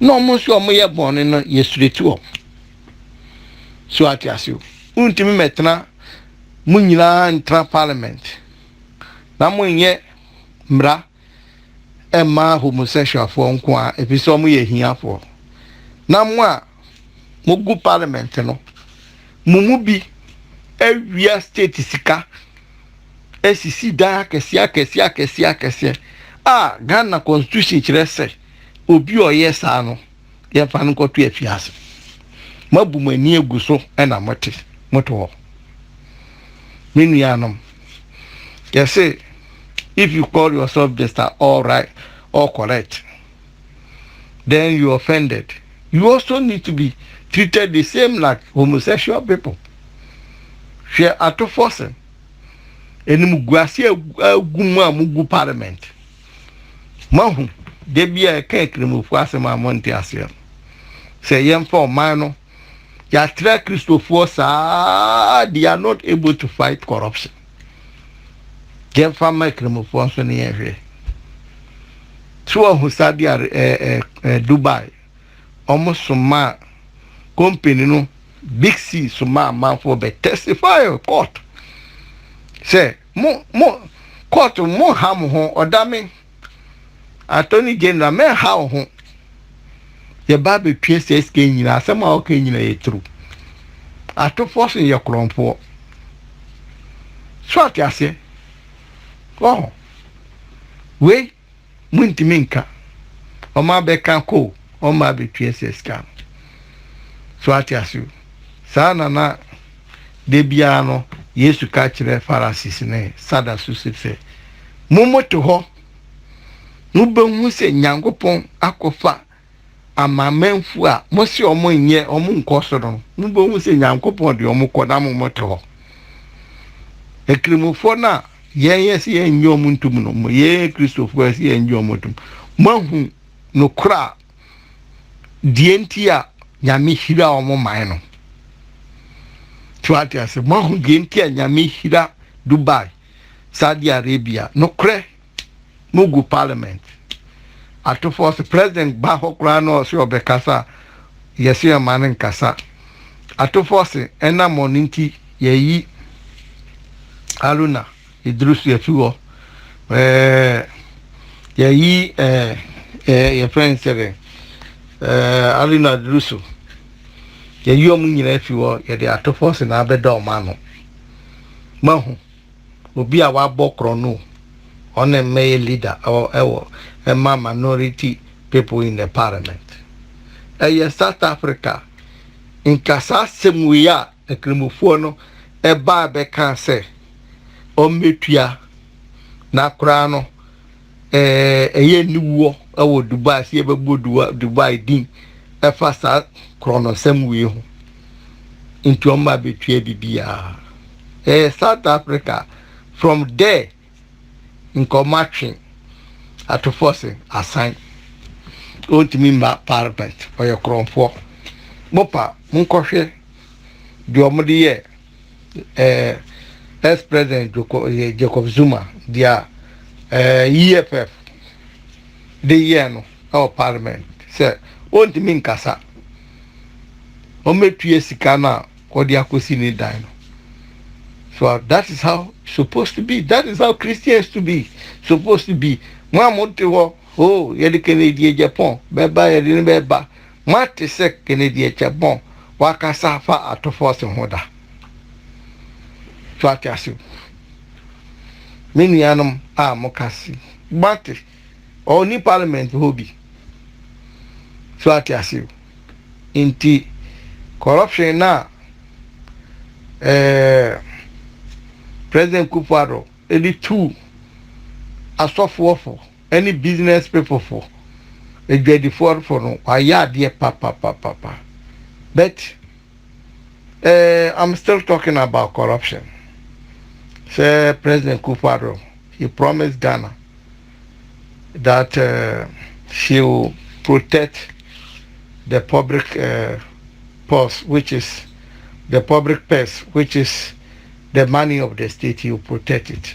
no mo so mo ye born no ye straight up so atiasio untimi metna mo nyina ntra parliament na mo nye mra emma homosexual for nko a episo mo ye hia for na mo a mo gu parliament no mumu bi ewia state sika esisi da kese Ghana constitution kire se obi oye sa no ye fa no koto afiase mabu mani egu so na moto minianom you say if you call yourself just all right or correct then you offended. You also need to be treated the same like homosexual people. Share Ato Forson enimu guase aguma mugu parliament mahu de bia kekrimu fuasema monte asia say yem for mano ya tra Christopher sa they are not able to fight corruption. Gem fama krimu fuaso ni ehwe so hu sadia Dubai almost suma company no big C suma man for be testify court say mo court mo ham ho odame attorney general me ha ho ye ba be twe SK nyina asema o ka nyina ye true Ato Forson ye krompo so atiase oh we muntiminka o ma be kan ko o ma be twe SK so atiase sana na de bia no Yesu ka kire Pharisees ne sada susise mumoto ho nubehu se Nyankopon akofa amamenfu a mosi omo nye omo nkosoro nubehu se Nyankopon de omo koda mumoto ho ekrimufo na yesi enye omo ntum no mo ye Christopher si enye omo ntum mahu no kra dienti a nyame hira omo man no Tuati ase mahu genti a nyame hira Dubai Saudi Arabia no kre mugu parliament Ato Forson president ba hokra no so obekasa yesi amanen kasa Ato Forson ena moninti yeyi Aluna Idris yefuo yeyi ye friend sebe Aluna Idrisu ye yom nyina fiwo ye de Ato Forson na abeda o mano mahu obi a wa bokro no on a male leader or a minority people in the parliament South Africa in kasa semuya ekrimufo no e ba be kan se o metua na kura no ye niwo e Dubai se be Dubai din e fa sa krono semuye ho into o ma betua bibia South Africa from there in commatching Ato Forson assign ultimate parliament or your cromfo mopa munkohwe di omodi ye ex-president Jacob Zuma dia EFF de ye no our parliament say ultimate nkasa o metue sika na ko dia kosi ni dan no. So that is how it's supposed to be. That is how Christians to be supposed to be. Mwamotiwo oh yedi Canadian Japan beba yedi beba mate se Canadian Japan wakasa fa Ato Forson hoda. So atiasu. Mini anum mokasi. Mate ni parliament hobi. So atiasu. Inti corruption na President Kufuor any two asofo for any business people for a grade for no aya de papa but I'm still talking about corruption. Say President Kufuor he promised Ghana that she will protect the public purse, which is the public purse, which is the money of the state. You protect it.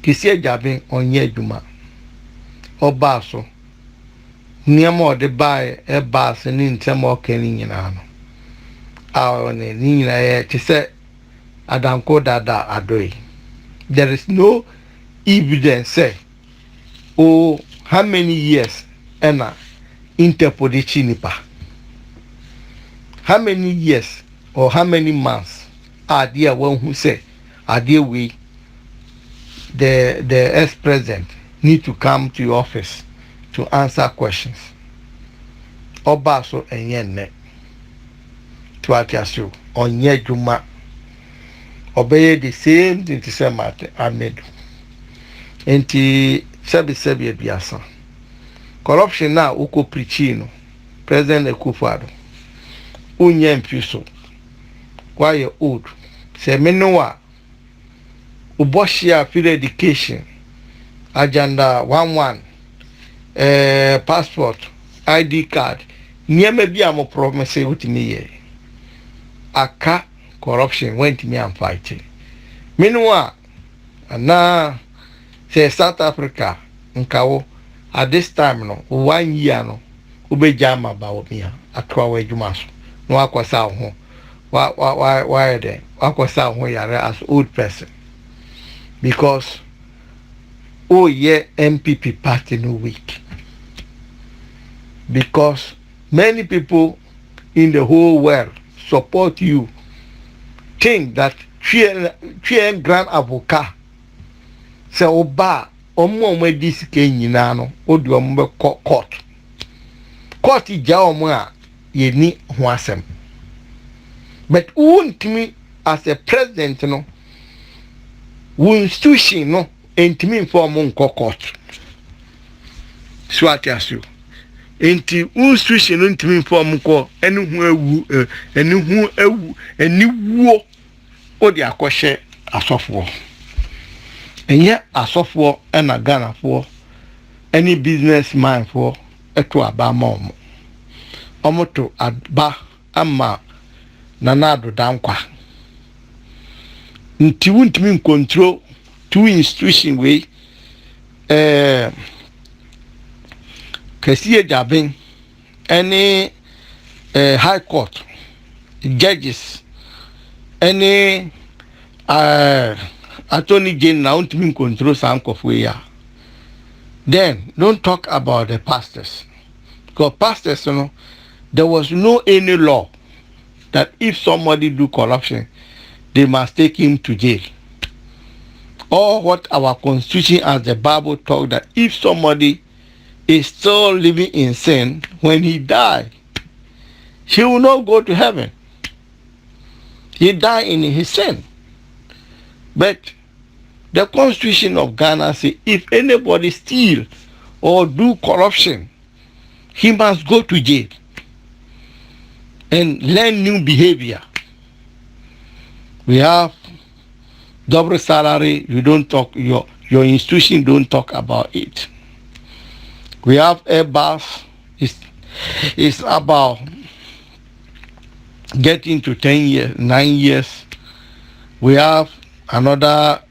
Kisi Ejabin onye adwuma. Oba so. Nneɛma ɔde bae ɛbaase ne ntɛm ɔka ne nyinaa no. A ɔne ne nyinaa yɛ te sɛ adanko dada adoe. There is no evidence say how many years ɛna Interpol de kyi nipa. How many years or how many months adeɛ a wɔn say adeɛ wei the ex-president need to come to your office to answer questions. Oba so enye nne. To atiaso onye adwuma. Obeye the same thing to say mate amedu. Enti sebi biasa. Corruption na uko preaching no. President Akufo-Addo. Unye mfiso. Kwa ye old. Se menwa uboshia free education. Agenda 11 passport, ID card, niyeme bi amo promise utimi ye. Aka corruption went me and fight. Meanwhile, na say South Africa nkawo at this time no 1 year no ubejama ba omia atwa we dwuma so no akwasa ho why then akwasa ho yare as old person because oh yeah MPP party no weak. Because many people in the whole world support you, think that Chien Grand Avocat say oba omo me disike nyina no odi omo be court ija omo a ye ni ho asem. But untimi as a president no institution no entimi inform nko court. So atiasu enti institution no ntimi inform nko eni wuo odi akɔhye asɔfo. Enye asɔfo na Ghana for any businessman for eto aba ma omo to aba ama nanado dankwa. Nti wuntimi control two institution way Kesi Ejabin any high court judges any attorney general untimi control some of way. Then don't talk about the pastors, because pastors, you know, there was no any law that if somebody do corruption they must take him to jail. Or what our constitution as the Bible talk that if somebody is still living in sin, when he die, he will not go to heaven. He died in his sin. But the constitution of Ghana says if anybody steal or do corruption, he must go to jail and learn new behavior. We have double salary, you don't talk, your institution don't talk about it. We have Airbus, it's about getting to 10 years, 9 years. We have another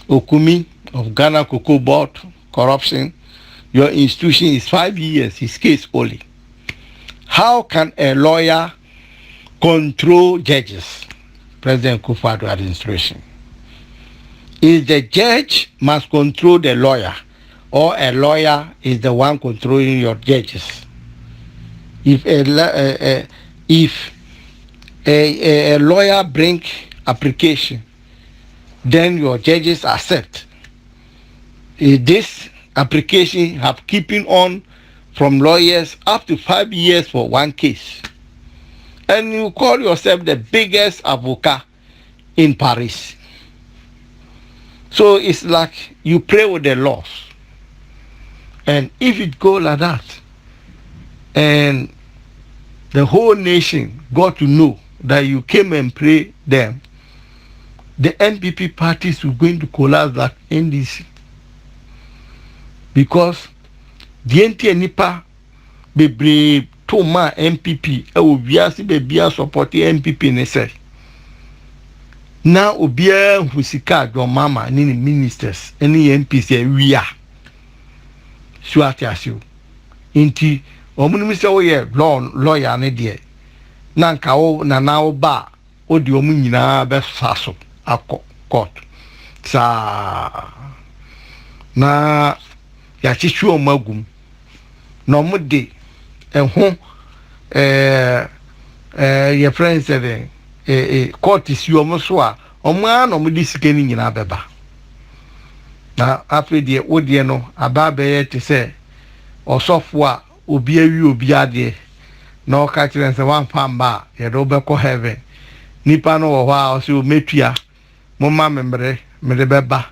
Okumi of Ghana Cocoa Board, corruption. Your institution is 5 years, his case only. How can a lawyer control judges? President Akufo-Addo administration. Is the judge must control the lawyer, or a lawyer is the one controlling your judges? If a lawyer bring application, then your judges accept. If this application have keeping on from lawyers up to 5 years for one case, and you call yourself the biggest advocate in Paris. So it's like you play with the laws. And if it go like that, and the whole nation got to know that you came and pray them, the NPP parties were going to collapse like NDC. Because the NT nipa be brave to my MPP, I will be asking be supporting MPP ne say. na obiara hu sika do mama ni ministers any MPs ewia so atiasio inti omunimi se wo ye lawyer ne de na nka wo na wo ba o de omu nyina be saso akọ court sa na ya chichu omagum na omu de ehun your friends said court is you omo so a omo an omo di sike ni nyina beba na afre de wo de no aba be ye te se osofo a obi awi obi ade na o ka kire nse wan pamba ye do be ko heaven nipa no wo ha o se o metua mo ma memre me de beba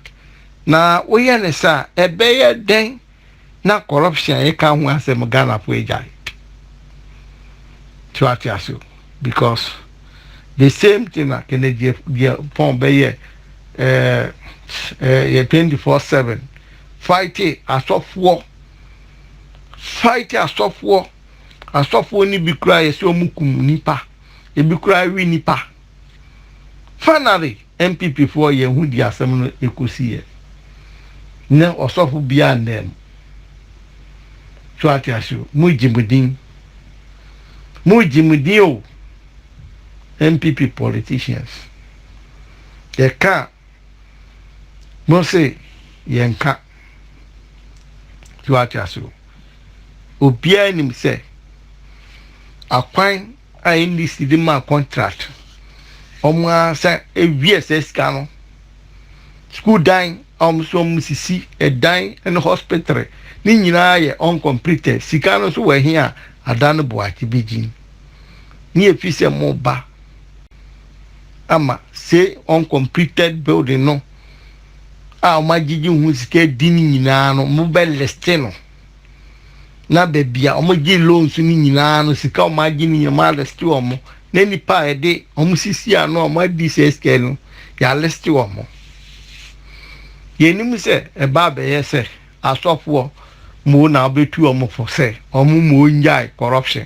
na wo ye ne sa ebe ye den na corruption e ka hu asem Ghana po ejai to atiaso because the same thing na Kennedy pon be ye 24/7 fight asofo ni bi kura ye se omukum nipa e bi kura wi nipa finally MPP for ye hu di asem no ekosi ye na osofo bia ndem so atiaso mujimudin o MPP politicians they can't say yenka to atiaso obia nim say akwan a indi sidima contract omwa say VSS kano school dying so musisi a dying and hospital ni nyina ye uncompleted sikano so we here adano boati bigin ni efise mo ba ama say uncompleted building no a o magigi hu sike dini nyina no mo be liste no na bebia o mo gi loans ni nyina no sika o magi ni ma liste o mo na nipa e de o mo sisi ano o ma di SK no ya liste o mo ye ni mu se e ba be ye se asofo mo na obetu o mo for say o mo njai corruption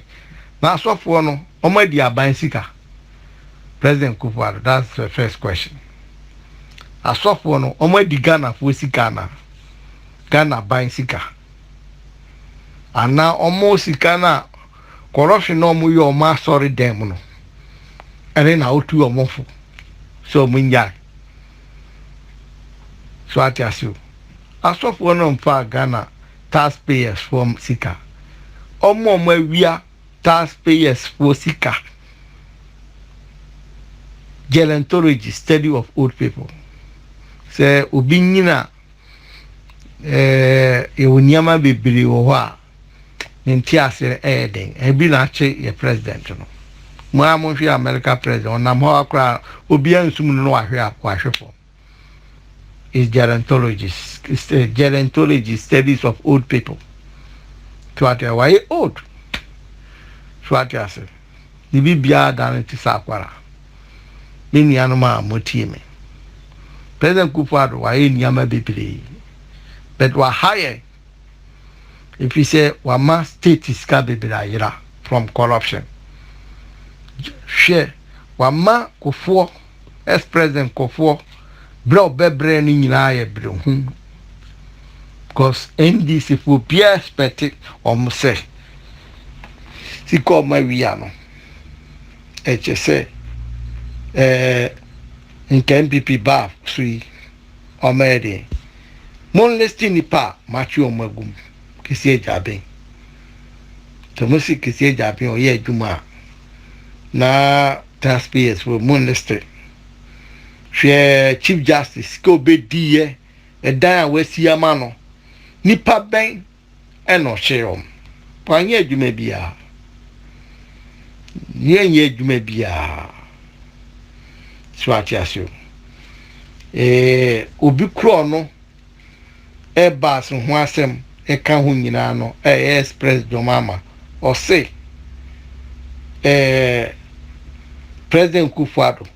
na asofo no o ma di aban sika President Kufuor, that's the first question. Asofo no o ma di Ghana for sika na Ghana ban sika ana o mo sika na corruption no mo yo ma sorry dem no ene na otu o mo fo so mo njai so atiasu asofo no mfa Ghana taxpayers from sika omo wia taxpayers for sika gerontology study of old people say obi nyina ewunyama bebere wo ho a nti ase eden ebi na che ye president no mo amhwe America president onam ho akra obi ansum no ahwe ahwefo is gerontology studies of old people to ati why old so ati ase ni bibia dan ti sakwara ni nianuma motie me President Kufuor why niama bebere but wa higher if you say wa ma state is ka bebere ayira from corruption share wa ma Kufuor ex president Kufuor bro bebre ni nyina ye bre hu because NDC for be expected om say si ko ma wiya no say in MPP ba sui omede mon listini pa machi omagum kisi ejaben to musi kisi ejaben o ye juma na taxpayers for mon listed Chief Justice ko be die e dan wasi amano nipa ben e no hyeom panye adwuma bia ye adwuma bia swatiasio obi kro no e bas ho asem e ka ho nyina no express domama o say President Kufuor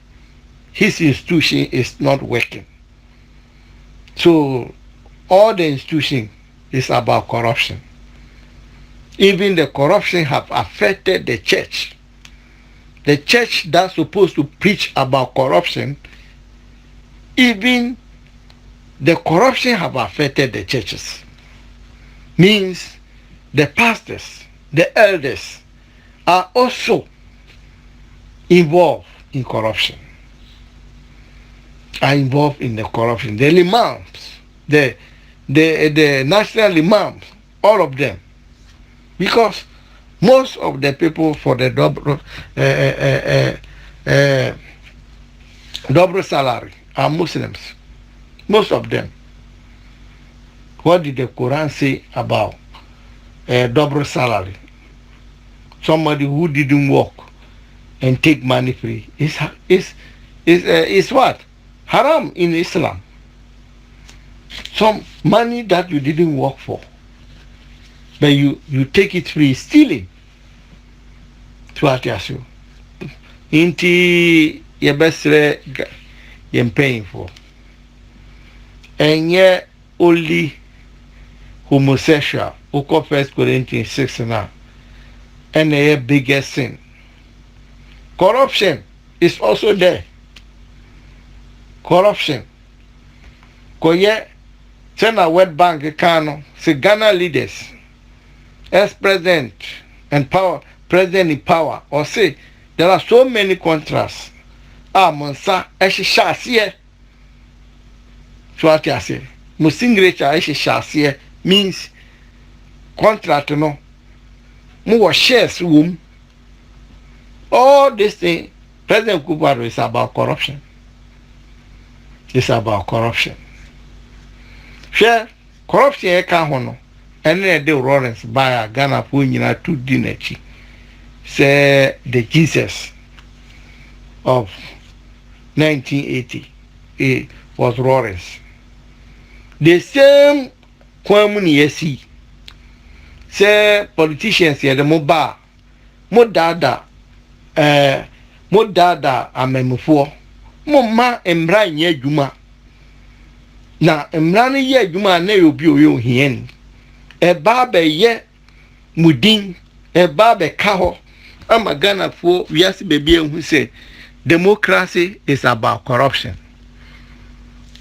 his institution is not working. So all the institution is about corruption. Even the corruption have affected the church. The church that's supposed to preach about corruption even the corruption have affected the churches. Means the pastors, the elders are also involved in corruption. Are involved in the corruption. The imams, the national imams, all of them. Because most of the people for the double salary are Muslims. Most of them. What did the Quran say about double salary? Somebody who didn't work and take money free is what? Haram in Islam. Some money that you didn't work for, but you take it free, stealing. To what you assume. Inti yebesre you're paying for. And yet only homosexual, who 1 Corinthians 6 now, and the biggest sin. Corruption is also there. Corruption. Koye, send a World Bank Kano, say Ghana leaders, ex-president and power, president in power, or say there are so many contrasts. Monsa, Shasiye. So what I say, Musingrecha Shasiye means contract, no. More shares room. All this thing, President Kubaro is about corruption. It's about corruption. Share corruption can't hono. And then the Lawrence by a Ghana Punina to Dinechi. Say the Jesus of 1980 it was Lawrence. The same Kwamuni Yesi. Say politicians here the Moba Modada amemufo Moma embra nye juma na embra ne ye juma na obi oyo hien eba be ye mudin eba be ka ho ama Ghana fo wiase bebie hu say democracy is about corruption.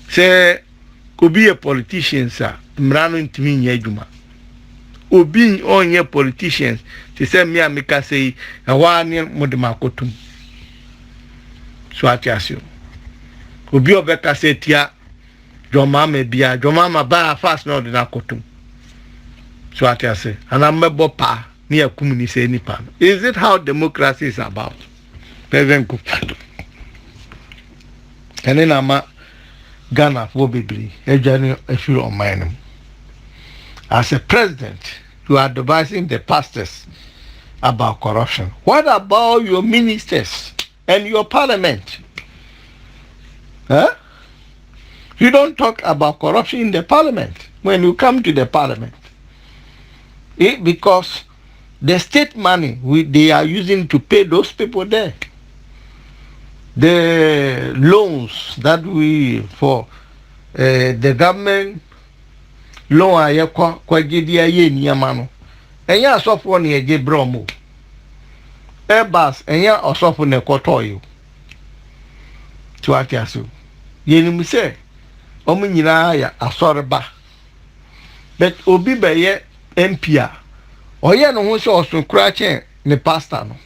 Say obi a politician sir embra no ntimi nye juma obi onye politicians to say me ameka say awani modemakotum. So atiasio obi obeka say tia jomama bia jomama ba fast no de nakotum. So atiase anamebo pa ni akum ni say nipa. Is it how democracy is about? President Kupado ene na ma Ghana for bibli ejani efiri on mine. As a president, you are advising the pastors about corruption. What about your ministers and your parliament? Huh? You don't talk about corruption in the parliament when you come to the parliament. Because the state money they are using to pay those people there. The loans that we for the government loan aye kwa gidi aye niyama no enya asofo ne eje bromo ebas enya osofo ne kotoyo to atiaso yenim se omu nyina ya asoreba but obi beye MP oye no ho se osun kura chen ne pastor no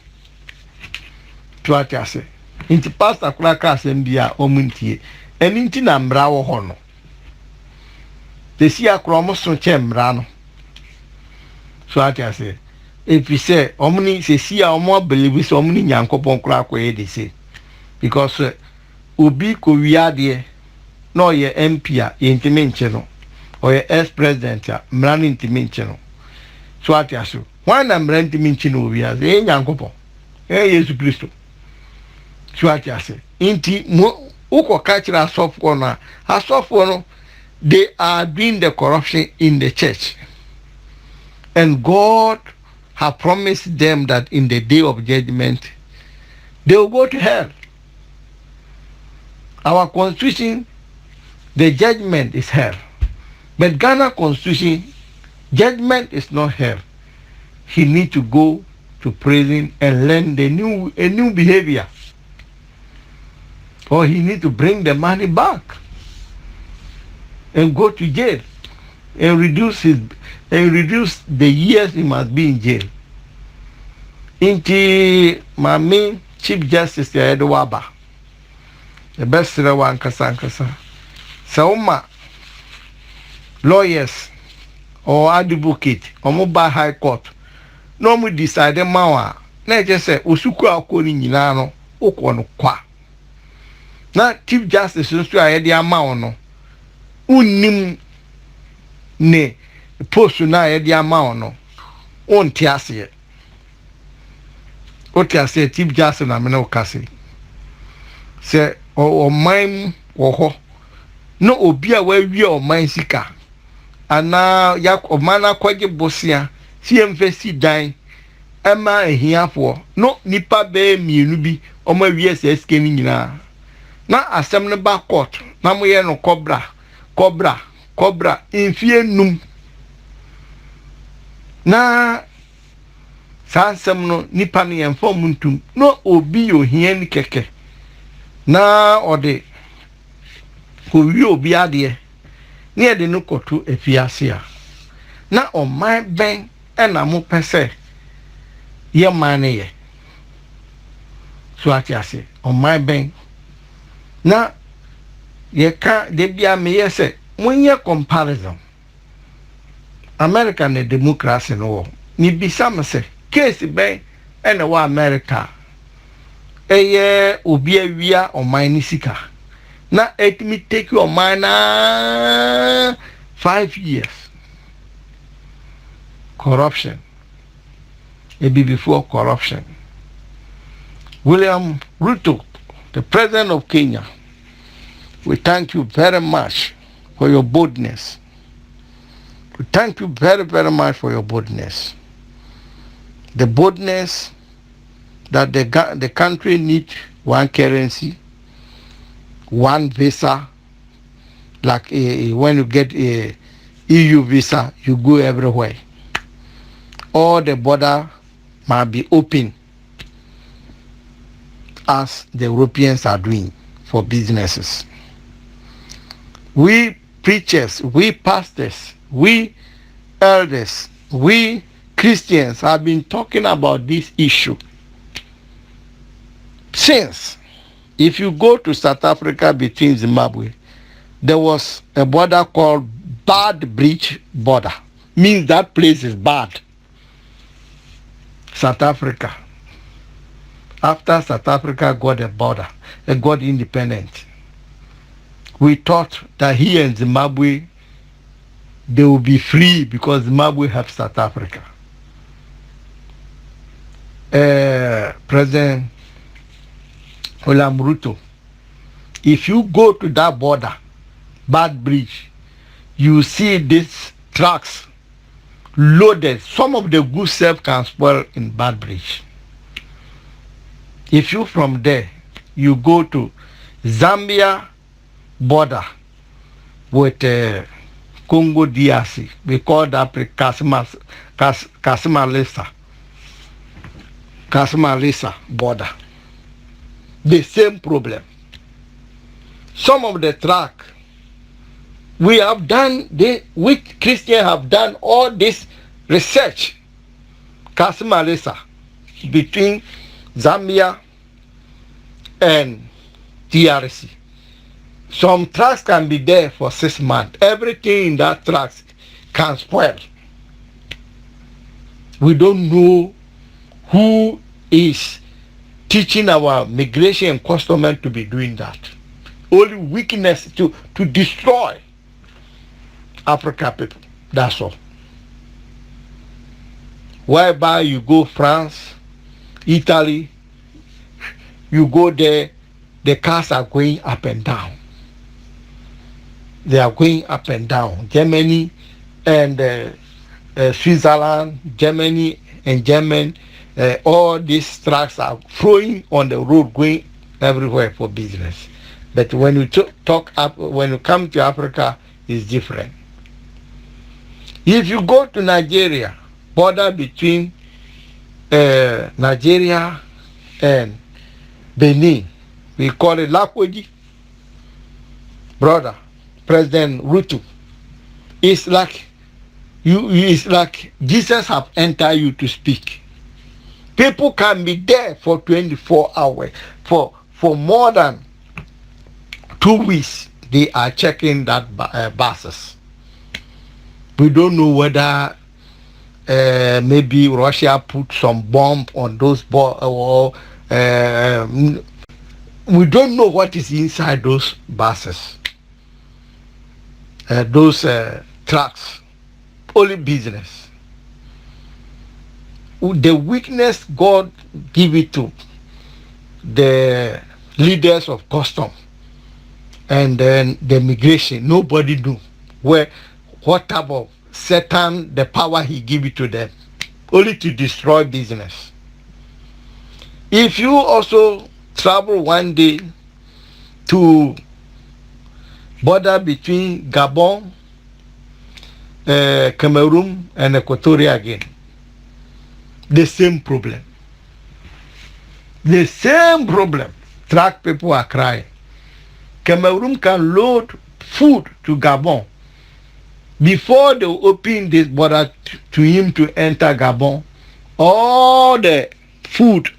to atiase inti pastor kura ka asem bia omuntie eni nti na mbra wo ho no the sea chromoson chembrano. So I say, if you say, Omni se see a more believe so many yanko crack way they say. Because Ubi Korea no ye MP intimencheno or ye ex president mran intimencheno. So I say, why am renting minchino we as a yanko? Yesu Christo. So I say, inti uko catch a soft corner, a soft one. They are doing the corruption in the church. And God has promised them that in the day of judgment, they will go to hell. Our constitution, the judgment is hell. But Ghana constitution, judgment is not hell. He needs to go to prison and learn a new behavior. or he need to bring the money back and go to jail and reduce the years he must be in jail. Inti mami Chief Justice Edo Waba, the best seller one kasa. Sauma lawyers or advocate or mobile high court no mu decide mawa na just say osuku akoni nyina no okwo no kwa na Chief Justice nso ayede ama no unnim ne post na ayede ama no onti ase Chief Justice na me na okase se o man wo ho no obi a wa wi o man sika ana ya o man akwaje bosia CMFC dan ama ehiafo no nipa be mienu bi o ma wi SSK ni nyina na asem ne ba court na mo ye no cobra infie num na sansem no nipa ne yemfo muntum no obi ohia ni keke na ode ko wi obi ade ne ede no kotu efiase a na o man ben ena mo pese ye man ne ye so atiase o man ben na ye ka de bia me ye se monye comparison America ne democracy no ni bisam se case ben ena wa America eye obi awia o man ni sika na it me take your man 5 years corruption it be before corruption. William Ruto, the president of Kenya, we thank you very much for your boldness. We thank you very, very much for your boldness. The boldness that the country needs one currency, one visa, like when you get a EU visa, you go everywhere. All the border must be open as the Europeans are doing for businesses. We preachers, we pastors, we elders, we Christians have been talking about this issue since. If you go to South Africa between Zimbabwe, there was a border called Bad Bridge border. Means that place is bad. South Africa. After South Africa got a border, they got independent. We thought that here in Zimbabwe, they will be free because Zimbabwe have South Africa. President William Ruto, if you go to that border, Bad Bridge, you see these trucks loaded. Some of the goods self can spoil in Bad Bridge. If you from there, you go to Zambia border with Congo DRC, we call that Kasima-Lesa border. The same problem. Some of the track we have done, we Christians have done all this research. Kasima-Lesa between Zambia and DRC. Some tracks can be there for 6 months. Everything in that tracks can spoil. We don't know who is teaching our migration and customs to be doing that. Only weakness to destroy Africa people. That's all. Whereby you go France, Italy, you go there, the cars are going up and down. They are going up and down. Germany and Switzerland, Germany and German, all these trucks are flowing on the road, going everywhere for business. But when you when you come to Africa, it's different. If you go to Nigeria, border between Nigeria and Benin, We call it Lakweji. Brother, President Ruto. It's like it's like Jesus have entered you to speak. People can be there for 24 hours. For more than 2 weeks, they are checking that buses. We don't know whether maybe Russia put some bomb on those or we don't know what is inside those buses, those trucks. Only business. The weakness God give it to the leaders of custom and then the migration. Nobody knew what type of Satan, the power he give it to them, only to destroy business. If you also travel one day to border between Gabon, Cameroon and Equatoria again, the same problem. The same problem. Track people are crying. Cameroon can load food to Gabon. Before they open this border to him to enter Gabon, all the food,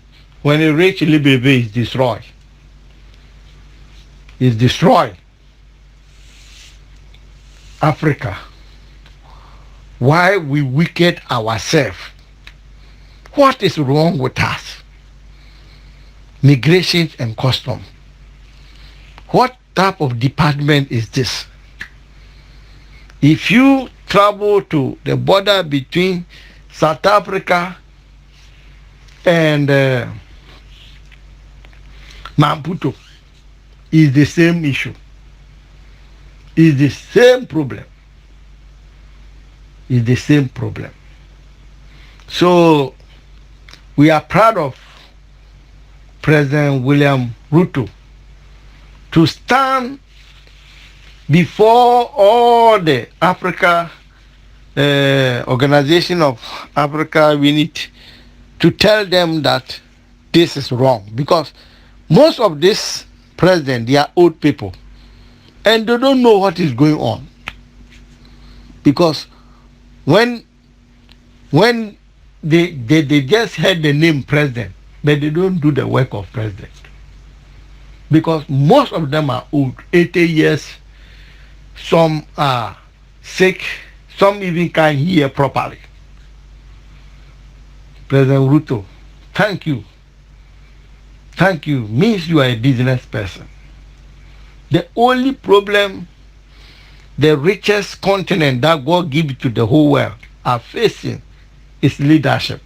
when it reaches Libreville, is destroyed. It's destroyed. Africa. Why we wicked ourselves? What is wrong with us? Migration and custom. What type of department is this? If you travel to the border between South Africa and Maputo, is the same issue. Is the same problem. Is the same problem. So we are proud of President William Ruto to stand before all the Africa Organization of Africa unit to tell them that this is wrong, because most of this president, they are old people and they don't know what is going on, because when they just heard the name president, but they don't do the work of president, because most of them are old, 80 years, some are sick, some even can't hear properly. President Ruto, thank you. Thank you. Means you are a business person. The only problem the richest continent that God give to the whole world are facing is leadership.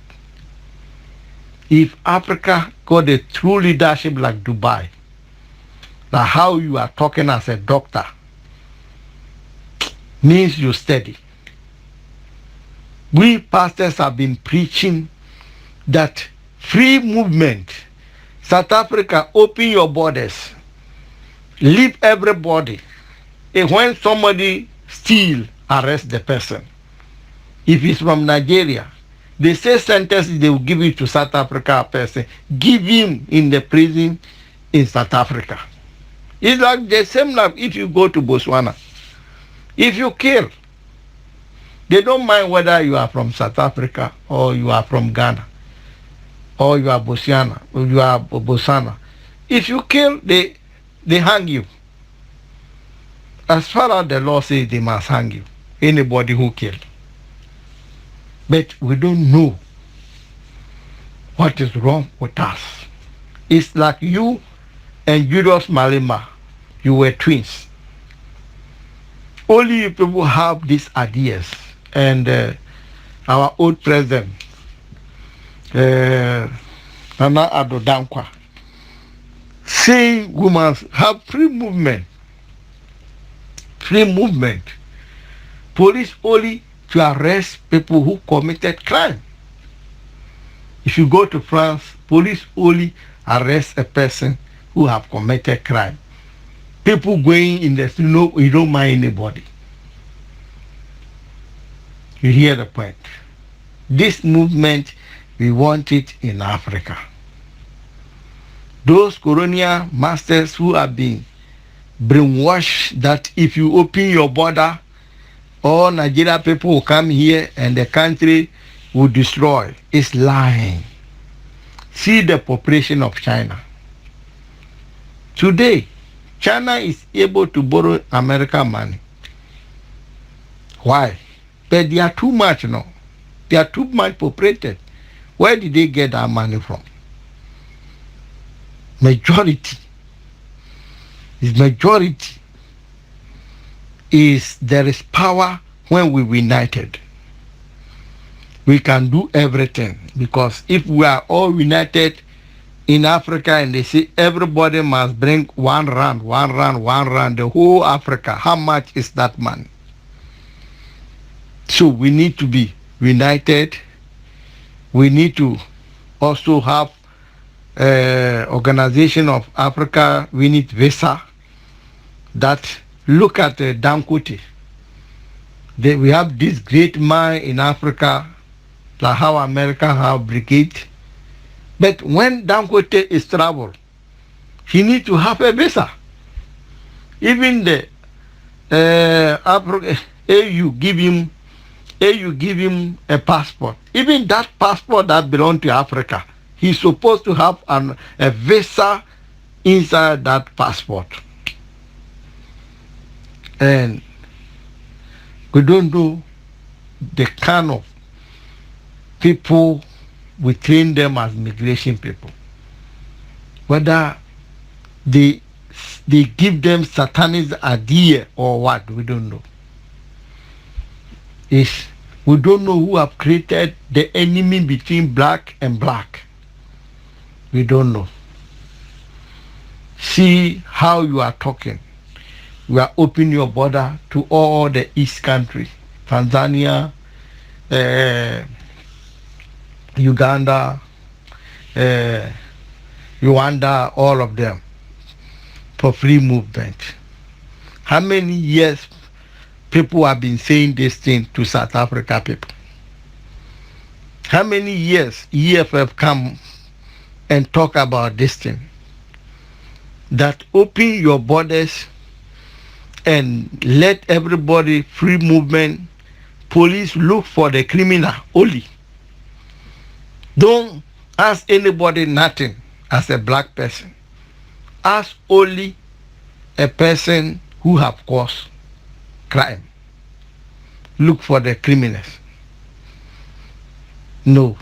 If Africa got a true leadership like Dubai, like how you are talking as a doctor, means you steady. We pastors have been preaching that free movement. South Africa, open your borders. Leave everybody. And when somebody steal, arrest the person. If it's from Nigeria, they say sentence they will give it to South Africa person. Give him in the prison in South Africa. It's like the same like if you go to Botswana. If you kill, they don't mind whether you are from South Africa or you are from Ghana or you are Botswana or you are Botswana. If you kill, they hang you. As far as the law says, they must hang you. Anybody who killed. But we don't know what is wrong with us. It's like you and Julius Malema. You were twins. Only you people have these ideas. And our old president, Nana Addo Dankwa, saying women have free movement. Free movement. Police only to arrest people who committed crime. If you go to France, police only arrest a person who have committed crime. People going in the street, no, you don't mind anybody. You hear the point. This movement, we want it in Africa. Those colonial masters who have been brainwashed that if you open your border, all Nigeria people will come here and the country will destroy. It's lying. See the population of China. Today, China is able to borrow American money. Why? But they are too much now. They are too much populated. Where did they get that money from? Majority is there is power when we united. We can do everything, because if we are all united in Africa and they say everybody must bring one rand, the whole Africa, how much is that money? So we need to be united. We need to also have Organization of Africa. We need visa. That look at Dangote. We have this great mine in Africa, like how America have brigade. But when Dangote is travel, he need to have a visa. Even the AU give him a passport. Even that passport that belongs to Africa, he's supposed to have a visa inside that passport. And we don't know the kind of people we train them as migration people. Whether they give them satanist idea or what, we don't know. We don't know who have created the enemy between black and black. We don't know. See how you are talking. You are opening your border to all the East countries, Tanzania, Uganda, Rwanda, all of them, for free movement. How many years people have been saying this thing to South Africa people? How many years EFF come and talk about this thing? That open your borders and let everybody free movement. Police look for the criminal only. Don't ask anybody nothing as a black person. Ask only a person who have caused crime. Look for the criminals. No,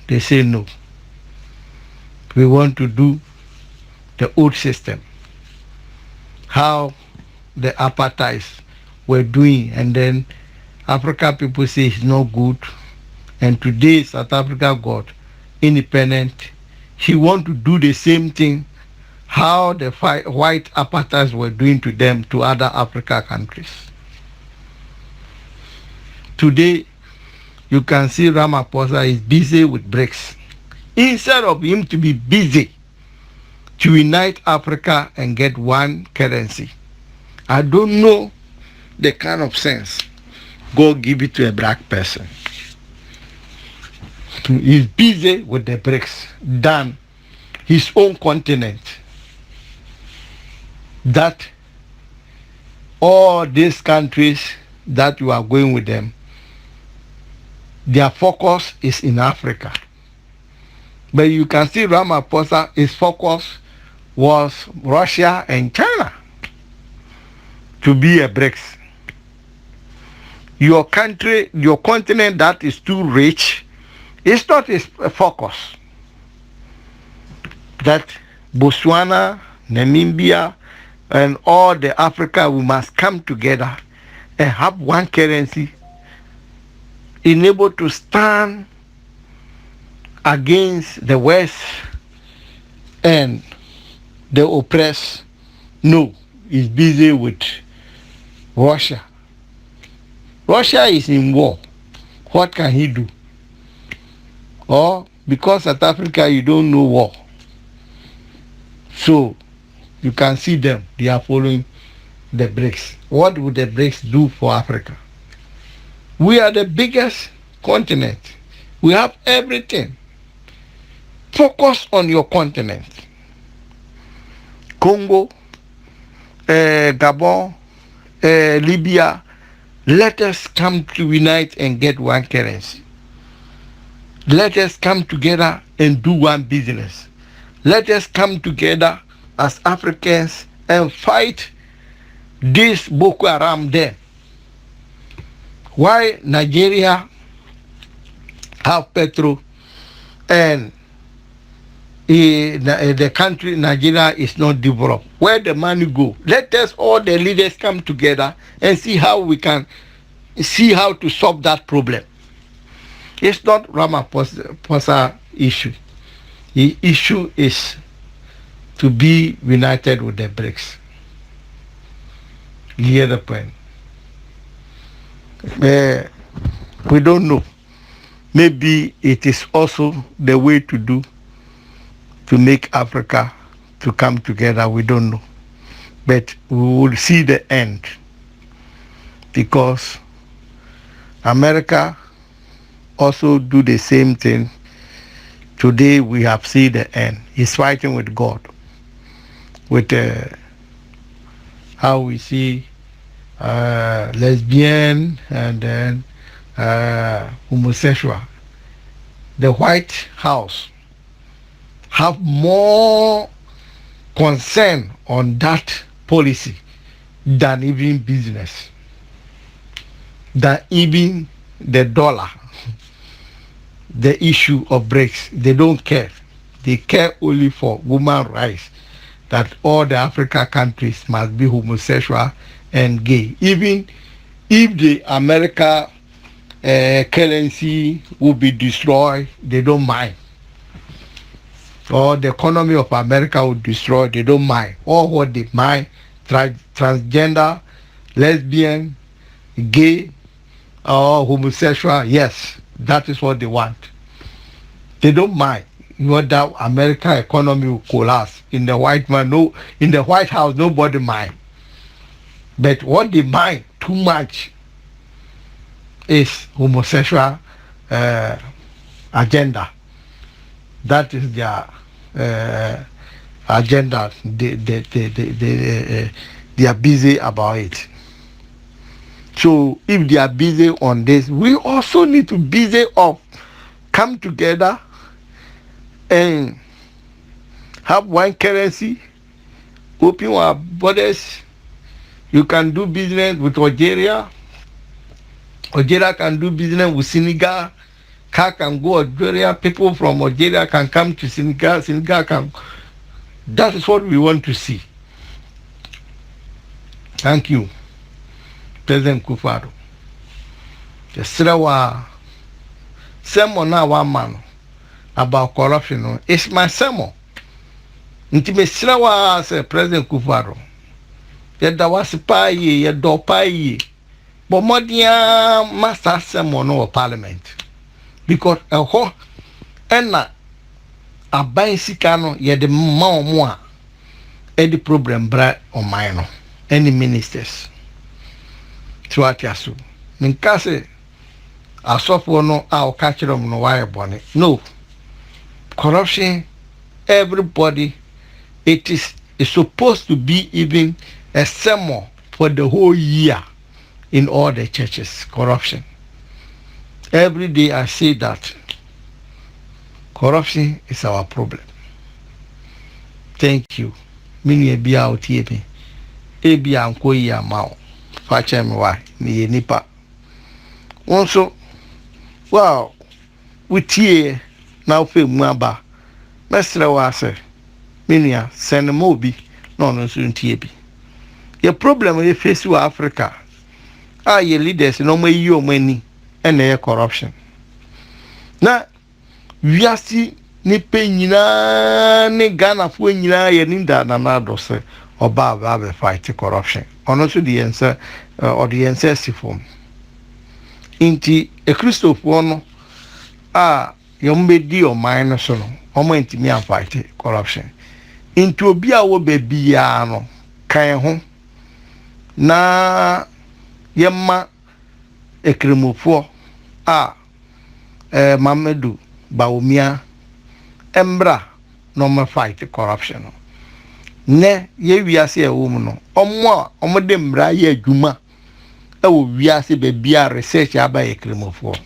they say no. We want to do the old system. How the apartheid were doing, and then Africa people say it's not good. And today South Africa got independent. He want to do the same thing how the white apartheids were doing to them, to other Africa countries. Today you can see Ramaphosa is busy with BRICS. Instead of him to be busy to unite Africa and get one currency, I don't know the kind of sense God give it to a black person. He's busy with the BRICS than his own continent. That all these countries that you are going with them, their focus is in Africa. But you can see Ramaphosa, his focus was Russia and China to be a BRICS. Your country, your continent that is too rich, it's not his focus. That Botswana, Namibia, and all the Africa, we must come together and have one currency, enabled to stand against the West and the oppressed. No, he's busy with Russia. Russia is in war. What can he do? Or because South Africa, you don't know war. So you can see them. They are following the BRICS. What would the BRICS do for Africa? We are the biggest continent. We have everything. Focus on your continent. Congo, Gabon, Libya. Let us come to unite and get one currency. Let us come together and do one business. Let us come together as Africans and fight this Boko Haram there. Why Nigeria have petrol and the country Nigeria is not developed? Where the money go? Let us all the leaders come together and see how we can see how to solve that problem. It's not Ramaphosa issue. The issue is to be united with the BRICS. You hear the point? We don't know. Maybe it is also the way to do to make Africa to come together. We don't know. But we will see the end, because America also do the same thing. Today we have seen the end. He's fighting with God, with how we see lesbian and then homosexual. The White House have more concern on that policy than even business, than even the dollar, the issue of BRICS. They don't care. They care only for women's rights, that all the African countries must be homosexual and gay. Even if the America currency will be destroyed, they don't mind. Or the economy of America will destroy, they don't mind. Or what they mind, transgender, lesbian, gay, or homosexual, yes, that is what they want. They don't mind. That American economy will collapse. In the White House, nobody mind. But what they mind too much is homosexual agenda. That is their agenda. They are busy about it. So if they are busy on this, we also need to busy of come together and have one currency, open our borders. You can do business with Algeria. Algeria can do business with Senegal. Car can go Algeria. People from Algeria can come to Senegal. Senegal can. That is what we want to see. Thank you, President Kufuor. The sermon now one man about corruption. It's my sermon. Nti say President Kufuor. Yɛda wase paa yie, yɛdɔ paa yie. But mmɔden master sermon no wɔ parliament. Because ɛhɔ ɛna aban sika no yɛde ma ɔmo a ɛde problem bra ɔman no. Any ministers. So what you so? Nka se asɔfo no a ɔka kyerɛ ɔmo no wayɛ bɔne. No. Corruption, everybody, it's supposed to be even a sermon for the whole year in all the churches. Corruption. Every day I say that corruption is our problem. Thank you. Mini ebi a otie me. Ebi a nko yi ama o. Fa che me why me nipa. Wonso wow, we tie na ofe mu aba. Mestre wa se minia send mo bi no no so ntie bi. Your problem we face with Africa. Your leaders no more you money and their corruption. Now we are see ni pe nyina ni Ghana fo nyina ye ni da na do se oba ba fight corruption. Ono so the answer or the answer form. Inti e Christopher no yombe di o mine so no omo intimi an fight corruption. Inti obi a wo baby ya no kan ho na yemma ekremofo Mamedu Bawumia embra no ma fight corruption. ne ye wiase e wo mu no omo a omo de mra ye adwuma e wo wiase be bia research aba ye kremofo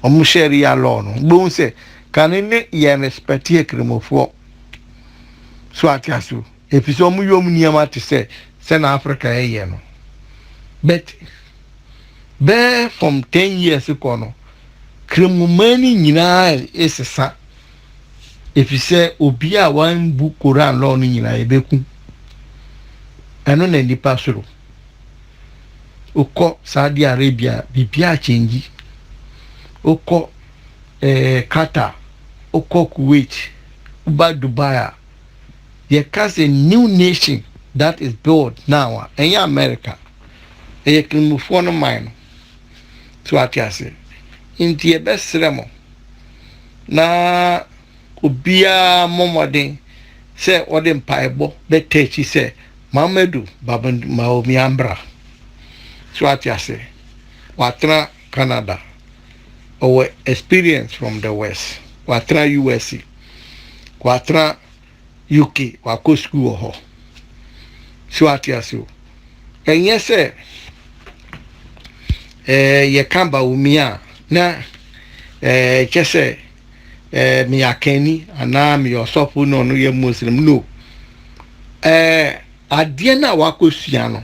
omo sharia law no gbo se kan ne ye respect ye kremofo so atiaso efisi omo yom niam ate se na Africa ye no but be from 10 years ago no kremumani nyina esesa efise obi a wan bu Quran law no nyina ebeku eno na nipa soro ukọ Saudi Arabia bibia chenji ukọ Qatar ukọ Kuwait uba Dubai there is a new nation that is built now in America e krimufo no man so atiase inti e besremo na obia momoden se ode mpaebo be techi se Mamadou baba maomi ambra so atiase watra Canada our experience from the west watra USA watra UK wako school ho so atiase enye se ye kamba umia na chese mi akeni ana mi osofu no no ye muslim no adie na wakosua no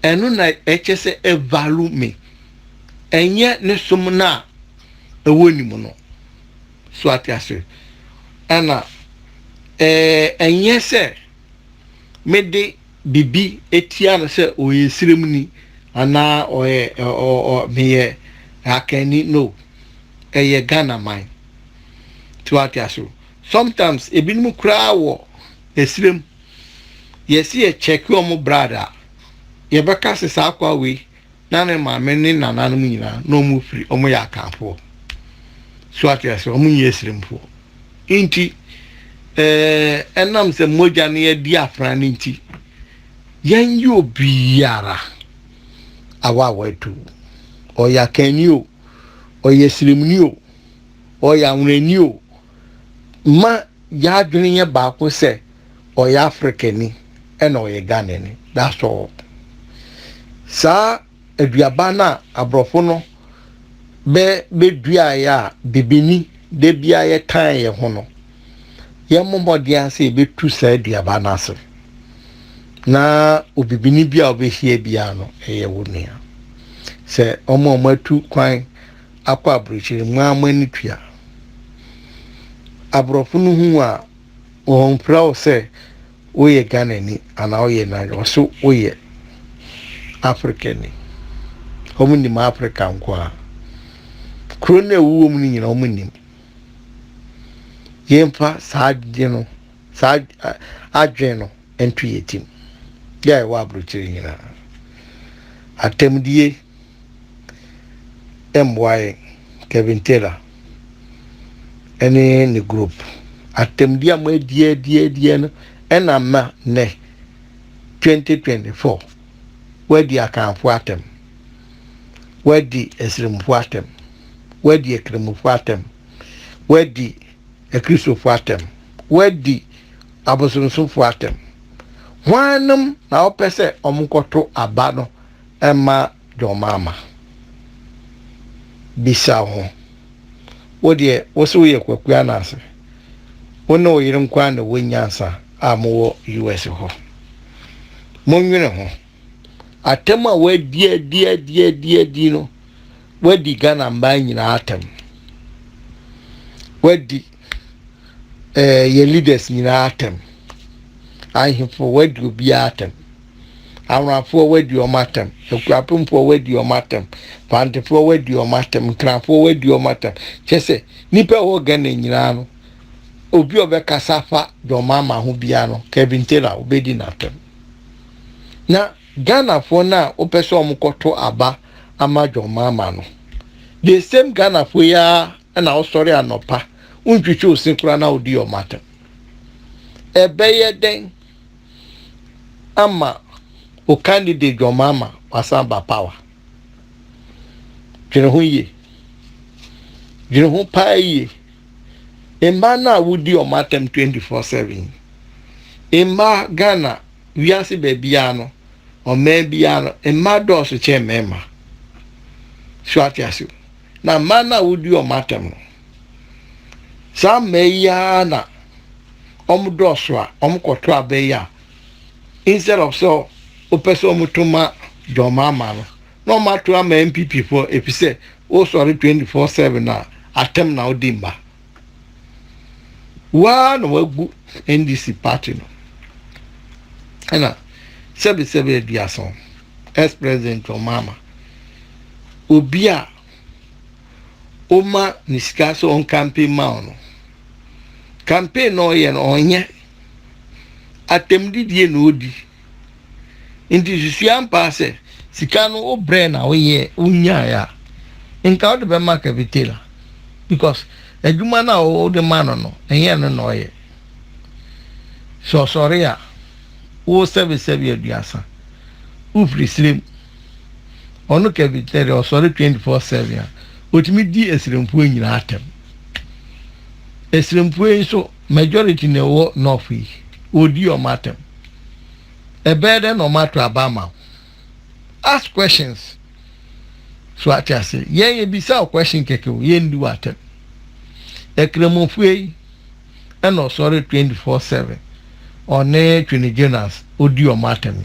eno na chese value me enye ne som na ewonimu no so atiase ana enye se mede bibi etia no se oyesirem ni ana o meye akeni no eye Ghana mine to atiaso sometimes ebinum kra wo esirem yesi e check omo brother ye beka se sa kwa we na ne ma me ne nananum nyina no mu free omo ya kanfo so atiaso omo yesiremfo inti enam se moja ne ye di afran inti yen yo biara awa wetu oya kenio oyesiremnio oya unrenio ma ya adwene ye baako se oya Africani ena oya Ghana ni that's all sa aduaba na abrofo no be dua ya bibini de bia ye tan ye ho no ye momodian se be tu sa aduaba na se na obibini bia obehie bia no eye wonia se omo matu kwan akwa abrochiri mu amani tua abrofo no hu a on proud say oye Ghana ni ana oye na so oye African ni homuni ma Africa nkwa krone wuwo mu ni nyina homuni yemfa saadje no saad adwe no entu yetim ya wa abrochiri nyina atemdie MY Kevin Taylor any group atemdia mo die no ena ma ne 2024 wadi akanfo atem wadi esrimfo atem wadi ekremfo atem wadi ekrisofo atem wadi abosonsofo atem hwanum na opese omkoto aba no ema jomama bisa ho wodi woso ye kwakua na ase wono yirin kwa na wonyansa amowo US ho monwene ho atema wadi no wadi Ghana mba nyina atem wadi ye leaders nyina atem ahifo wadi obi atem awrafo wadi o matem ekwapemfo wadi o matem pantefo wadi o matem krafo wadi o matem chese nipa wo Ghana nyina no obi obeka safa do mama ho bia no Kevin Taylor obedi natem na Ghana fo na opeso omkoto aba ama do mama no the same Ghana fo ya na osori anopa untwitwe osinkura na odi o matem ebeye den ama o candidate your mama wasamba power jeno hu pa ye emba na wudi o matem 24/7 Emma Ghana, we are si babyano, or maybeano, a mad also chair memma. Swatiasu. Now, mana would you matter. Some mayana, doswa, kotra beya. Instead of so, opeso mutuma, your mamma. No matter MPP for if you say, oh, sorry, 24/7 now, attempt now dimba. One will good NDC party. No. And sebi diason, ex-president or mama. Obia, Oma niskaso on campaign mauno. Campaign no yen onye. Atemdi die no di. Inti susuan pase. Sikano o brain away unya ya. Inka o de be mark vitela. Because eduma na o de man no enye no ye. So sorry ya. O sebi aduasa. Ufri slim. Ono ke vitela o sorry 24/7 ya. Otimi di esrempu nyina atem. Esrempu so majority ne wo north yi. Odi o matem. Ebede no matter abama. Ask questions. So I just say, ye bisa question keke ye ndu atem. Ekremofue and no sorry 24/7. One Trinigenians odi o matem.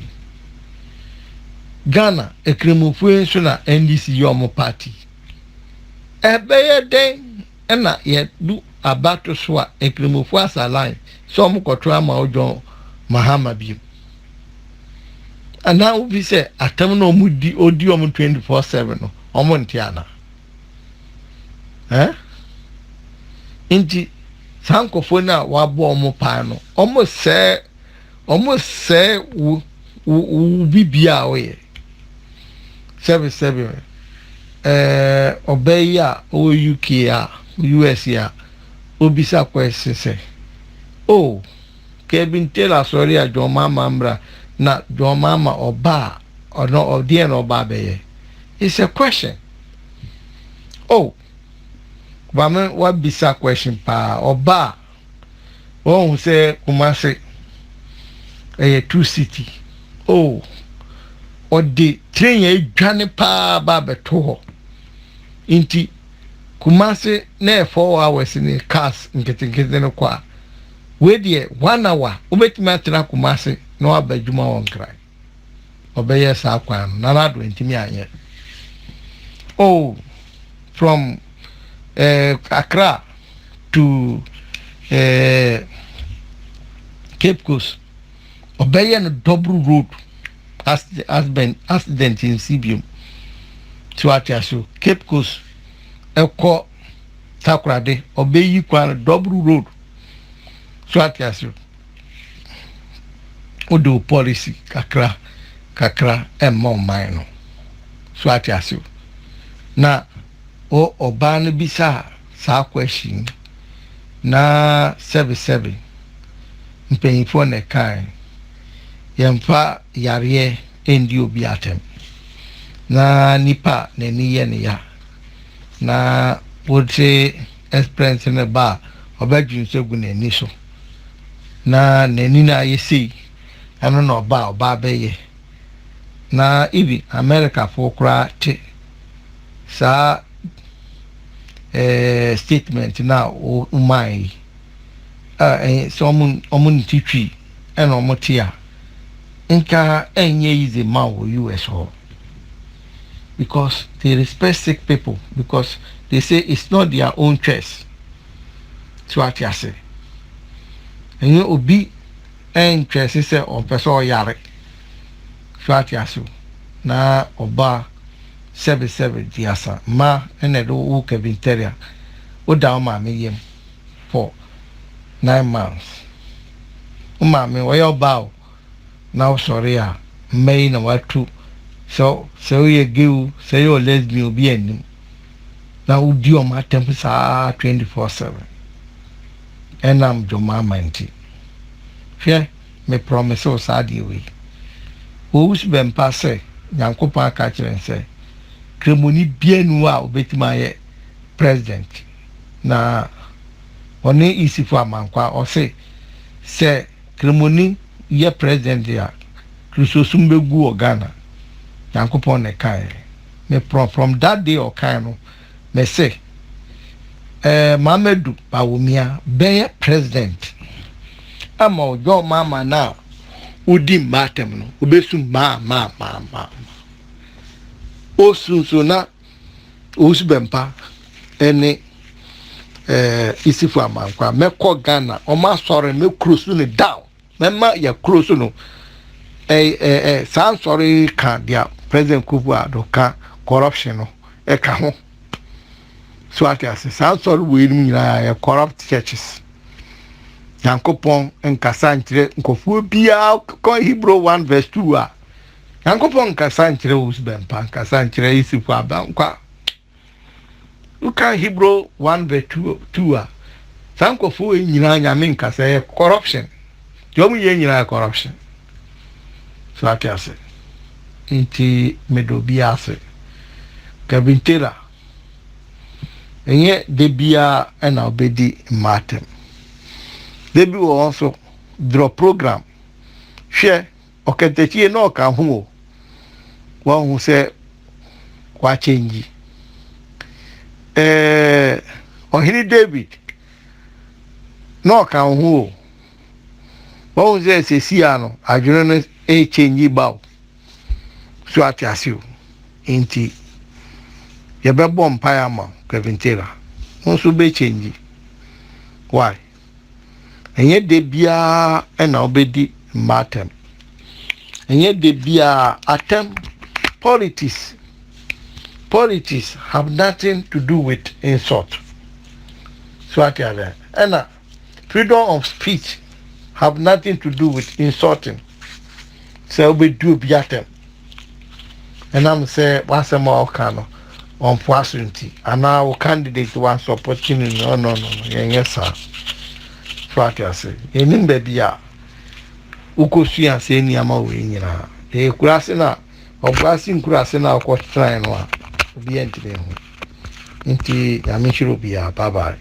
Ghana ekremofue so na NDC yomo party. Ebeye den na ye du abato so a ekremofue asaline so mo kotwa ma ojo Mahama bi. And now we say atem no mudi odi o 24/7 no omo ntiana. Inti sankofo na wabo omo pa no omo se u bibia oye. 7 obeya o UK a US ya obisa question say oh Kevin Taylor sorry a John Mama mbra na John Mama oba or no or dear no babe. It's a question. Oh Bama what bisa question pa oba oh say Kumasi a 2 city. Oh or the train a journey pa babeto ho. Inti Kumasi ne 4 hours in a cars nkete no kwa. We die 1 hour ubetimi atena Kumasi no abadwuma won krai. Obeye sa kwan na do ntimi anye. Oh from Accra to Cape Coast. Obeye no double road accident in Sibium. So atiaso Cape Coast eko Takoradi obeyi kwan double road. So atiaso odo policy kakra emmo mine. So atiaso na o oban bisa sa question na 77 mpanyifo ne kan yemfa yare endi obi atem na nipa ne niye ne ya na wote experience ne ba obadwun segu ne ni so na neni na yesi ano no ba beye na ibi America for kra te sa statement na umai so omun titwi eno omotia nka enye easy ma wo US ho because they respect sick people because they say it's not their own choice. So what you say and you obi en choice say o person yare. So what you say na oba 77 diasa ma ene do wo Kevin Taylor o da ma me yem for 9 months o ma me wo yo ba o now sorry a may na watu so you give say you lesbian obi anim na wo di o ma temp sa 24/7 and am jo mama nti fe me promise o sa di we wo us bem passe nyankopa ka kire say kremoni bienu a obetima ye president na oni isi for amankwa o say kremoni ye president ya Chrysostom begu o Ghana Yankopon ne kai me from that day o kai no me say Mamedu Bawumia be president ama ojo mama na udi matem no obesu ma osunso na osubempa ene isifu amankwa mekọ Ghana o ma sọrọ me krosu ne down mema ya krosu no san sọrọ kan dia president Kufu Addo ka corruption no ka ho so atiase san sọrọ we ni nyina ya corrupt churches Yankopon nkasa nkyere nkofuo bia kon Hebrew 1 verse 2 a Yankopon nkasa nkyere usbempa nkasa nkyere isifu abankwa uka Hebrew 1 verse 2 a sankofuo nyina nyame nkasa ya corruption jomu ye nyina corruption so atiase nti medobia ase kabintera enye debia na obedi matem debi wo also draw program hwe okentechie na oka ho wo hu se kwa change ohini David na oka ho wo hu se sesia no adwene no change bawo so atiase o nti ye be bom pa ama Kevintera nso be change why enye de bia na obedi matem enye de bia atem politics have nothing to do with insult so atiale and freedom of speech have nothing to do with insulting so we do biatem and I'm say once more kano on poisonty and now candidate wants opportunity no yes sir so atiase enim baby a ukosua se ni ama we nyina kurase na obrasi nkurase na akọ try no a obi entime ho nti ya me chiro bia bye bye